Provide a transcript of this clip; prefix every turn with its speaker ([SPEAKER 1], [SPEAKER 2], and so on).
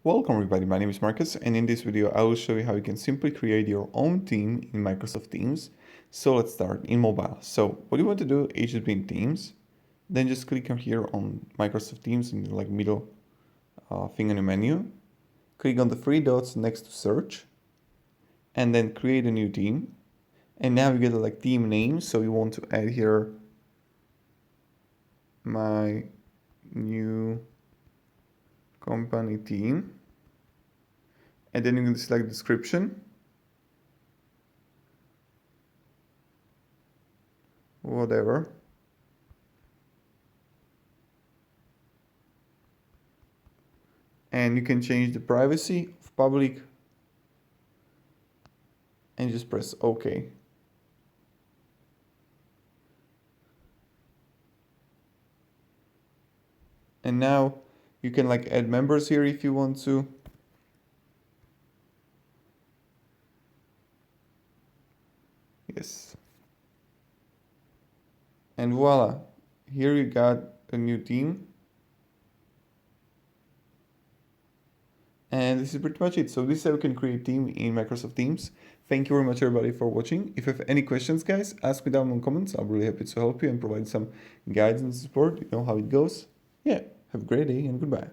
[SPEAKER 1] Welcome everybody, my name is Marcus, and in this video I will show you how you can simply create your own theme in Microsoft Teams. So let's start in mobile. So what you want to do is just be in Teams, then just click on here on Microsoft Teams in the middle thing on your menu. Click on the three dots next to search, and then create a new theme. And now you get a theme name, so you want to add here my new company theme, and then you can select description, whatever, and you can change the privacy of public and just press OK. And now you can add members here if you want to. Yes. And voila, here you got a new theme. And this is pretty much it. So this is how you can create a theme in Microsoft Teams. Thank you very much everybody for watching. If you have any questions, guys, ask me down in the comments. I'm really happy to help you and provide some guidance and support. You know how it goes. Yeah, have a great day and goodbye.